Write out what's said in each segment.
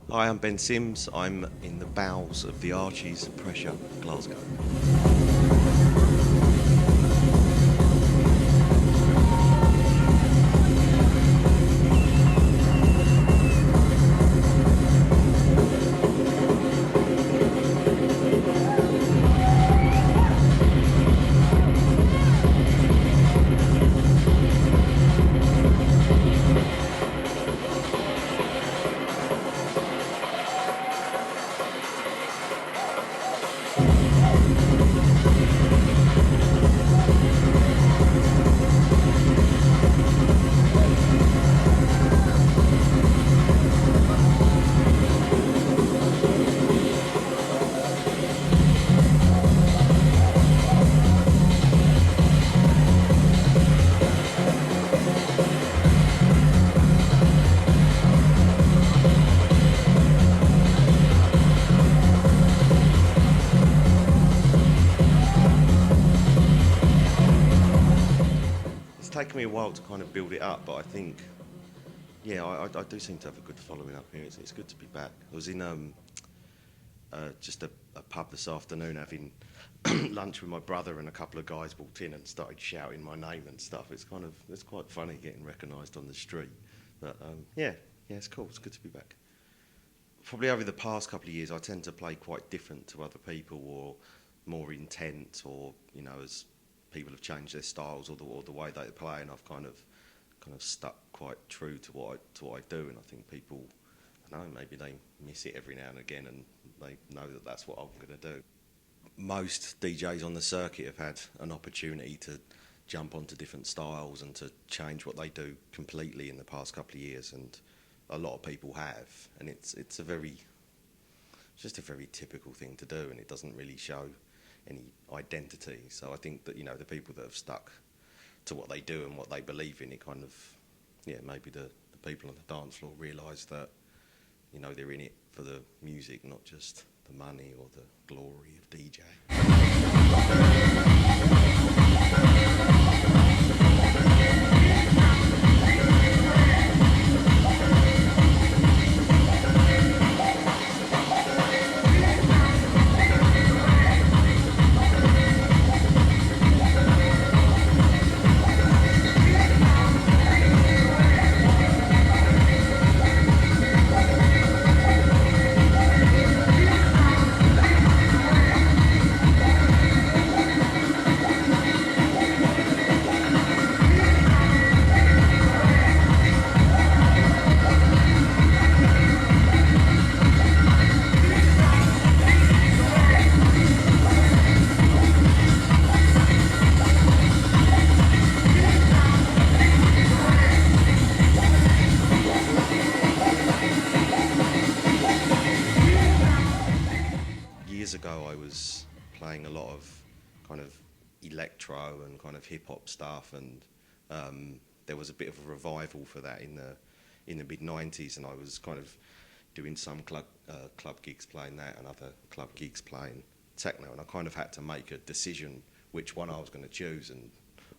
Hi, I'm Ben Sims. I'm in the bowels of the Archies Pressure, Glasgow. It's taken me a while to kind of build it up, but I think, yeah, I do seem to have a good following up here. It's good to be back. I was in just a pub this afternoon having lunch with my brother, and a couple of guys walked in and started shouting my name and stuff. It's quite funny getting recognised on the street. But yeah, it's cool. It's good to be back. Probably over the past couple of years, I tend to play quite different to other people, or more intense, or as people have changed their styles, or the way they play, and I've kind of stuck quite true to what I do, and I think people, I don't know, maybe they miss it every now and again, and they know that that's what I'm going to do. Most DJs on the circuit have had an opportunity to jump onto different styles and to change what they do completely in the past couple of years, and a lot of people have, and it's just a very typical thing to do, and it doesn't really show any identity. So I think that the people that have stuck to what they do and what they believe in, it kind of, yeah, maybe the people on the dance floor realise that they're in it for the music, not just the money or the glory of DJing. Years ago, I was playing a lot of kind of electro and kind of hip hop stuff, and there was a bit of a revival for that in the mid '90s, and I was kind of doing some club gigs playing that, and other club gigs playing techno, and I kind of had to make a decision which one I was going to choose, and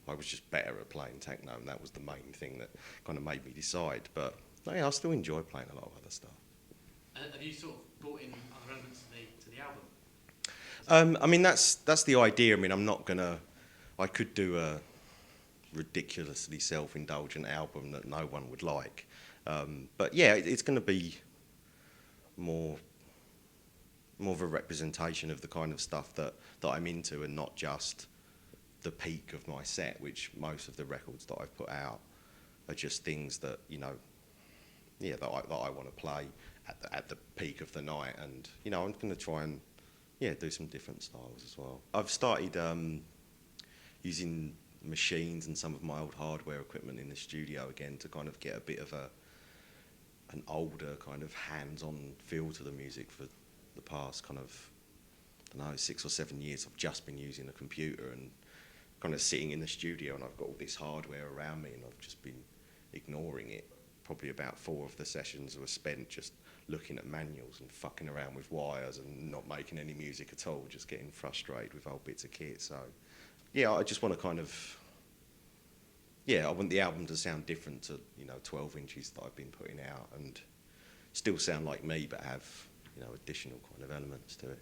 I was just better at playing techno, and that was the main thing that kind of made me decide. But yeah, I still enjoy playing a lot of other stuff. Have you sort of brought in other elements to the album? I mean, that's the idea. I mean, I'm not gonna. I could do a ridiculously self-indulgent album that no one would like, but yeah, it's going to be more more of a representation of the kind of stuff that I'm into, and not just the peak of my set, which most of the records that I've put out are just things that yeah, that I want to play at the peak of the night, and I'm going to try and do some different styles as well. I've started using machines and some of my old hardware equipment in the studio again to kind of get a bit of an older kind of hands-on feel to the music. For the past kind of, I don't know, 6 or 7 years, I've just been using a computer and kind of sitting in the studio, and I've got all this hardware around me, and I've just been ignoring it. Probably about 4 of the sessions were spent just looking at manuals and fucking around with wires and not making any music at all, just getting frustrated with old bits of kit. So yeah, I just want to kind of, I want the album to sound different to 12 inches that I've been putting out, and still sound like me, but have, you know, additional kind of elements to it.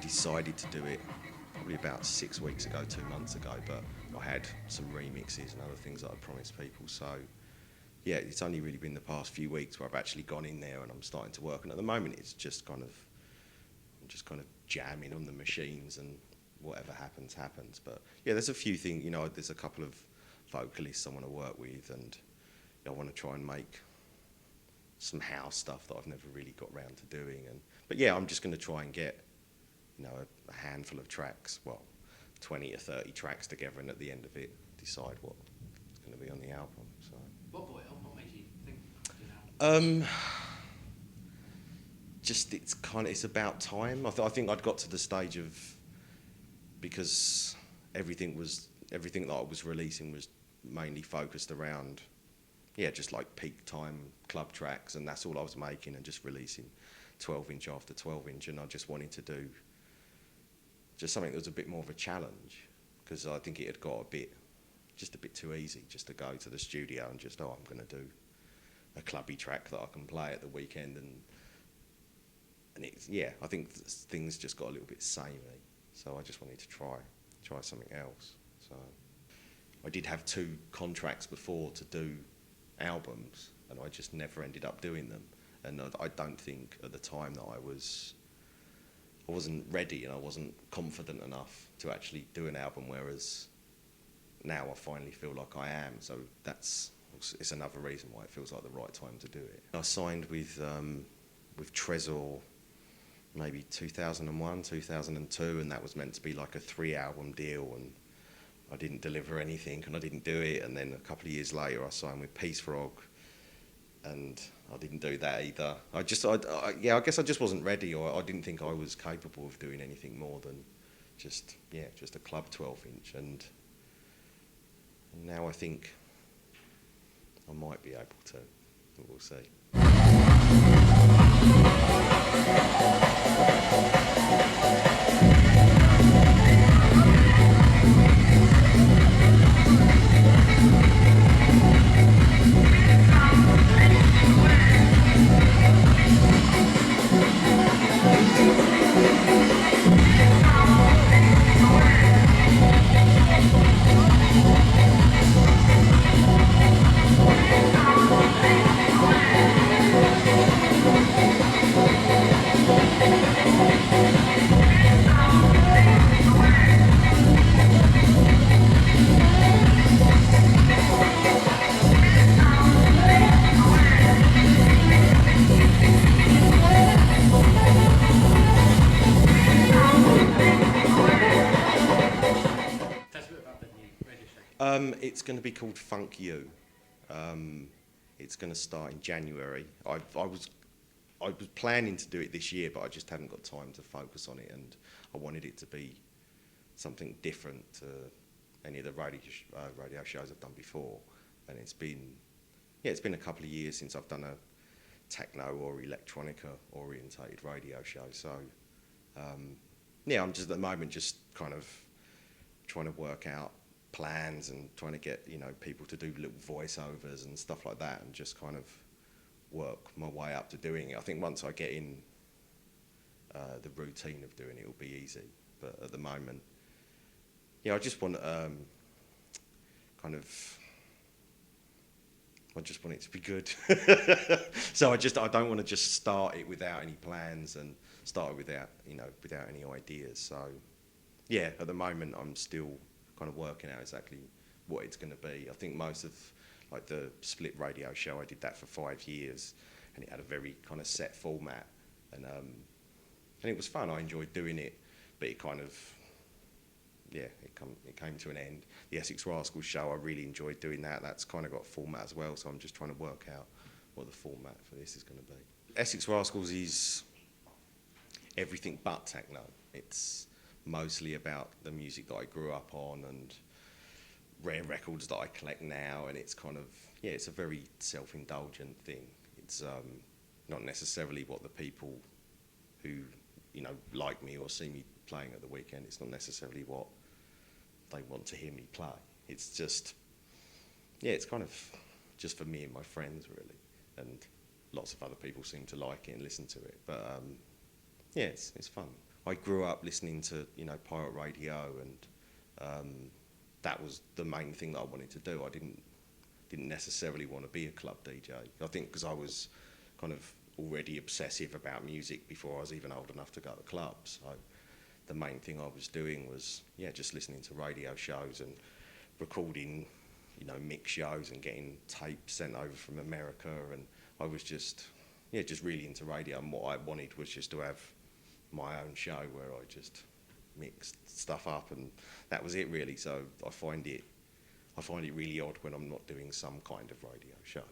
Decided to do it probably about 6 weeks ago, 2 months ago, but I had some remixes and other things that I promised people. So yeah, it's only really been the past few weeks where I've actually gone in there and I'm starting to work. And at the moment, it's just I'm just kind of jamming on the machines, and whatever happens, happens. But yeah, there's a few things, you know, there's a couple of vocalists I want to work with, and I want to try and make some house stuff that I've never really got round to doing. But yeah, I'm just going to try and get, you know, a handful of tracks, well, 20 or 30 tracks together, and at the end of it, decide what's going to be on the album. So. What brought it on? What made you think, you know? Just it's about time. I think I'd got to the stage of, because everything that I was releasing was mainly focused around, yeah, just like peak time club tracks, and that's all I was making, and just releasing 12-inch after 12-inch, and I just wanted to do just something that was a bit more of a challenge, because I think it had got just a bit too easy just to go to the studio and just, I'm going to do a clubby track that I can play at the weekend, and it's, yeah, I think things just got a little bit samey, so I just wanted to try something else. So I did have 2 contracts before to do albums, and I just never ended up doing them, and I don't think at the time that I wasn't ready and I wasn't confident enough to actually do an album, whereas now I finally feel like I am. So it's another reason why it feels like the right time to do it. I signed with Trezor maybe 2001, 2002, and that was meant to be like a 3-album deal, and I didn't deliver anything and I didn't do it. And then a couple of years later I signed with Peace Frog, and I didn't do that either. I guess I just wasn't ready, or I didn't think I was capable of doing anything more than just a club 12-inch. And now I think I might be able to, but we'll see. It's going to be called Funk You. It's going to start in January. I was planning to do it this year, but I just haven't got time to focus on it, and I wanted it to be something different to any of the radio shows I've done before. And it's been a couple of years since I've done a techno or electronica orientated radio show. So I'm just at the moment just kind of trying to work out plans and trying to get, you know, people to do little voiceovers and stuff like that, and just kind of work my way up to doing it. I think once I get in the routine of doing it, it'll be easy. But at the moment, I just want I just want it to be good. So I don't want to just start it without any plans and start it without any ideas. So yeah, at the moment I'm still kind of working out exactly what it's going to be. I think most of the split radio show, I did that for 5 years, and it had a very kind of set format. and it was fun. I enjoyed doing it, but it kind of, yeah, it came to an end. The Essex Rascals show, I really enjoyed doing that. That's kind of got a format as well, so I'm just trying to work out what the format for this is going to be. Essex Rascals is everything but techno. It's mostly about the music that I grew up on and rare records that I collect now, and it's kind of, yeah, it's a very self-indulgent thing. It's not necessarily what the people who, you know, like me or see me playing at the weekend, it's not necessarily what they want to hear me play. It's just, yeah, it's kind of just for me and my friends, really. And lots of other people seem to like it and listen to it. But yeah, it's fun. I grew up listening to, you know, pirate radio, and that was the main thing that I wanted to do. I didn't necessarily want to be a club DJ. I think because I was kind of already obsessive about music before I was even old enough to go to clubs. So the main thing I was doing was, yeah, just listening to radio shows and recording, you know, mix shows and getting tapes sent over from America. And I was just, yeah, just really into radio. And what I wanted was just to have my own show where I just mixed stuff up, and that was it really. So I find it really odd when I'm not doing some kind of radio show.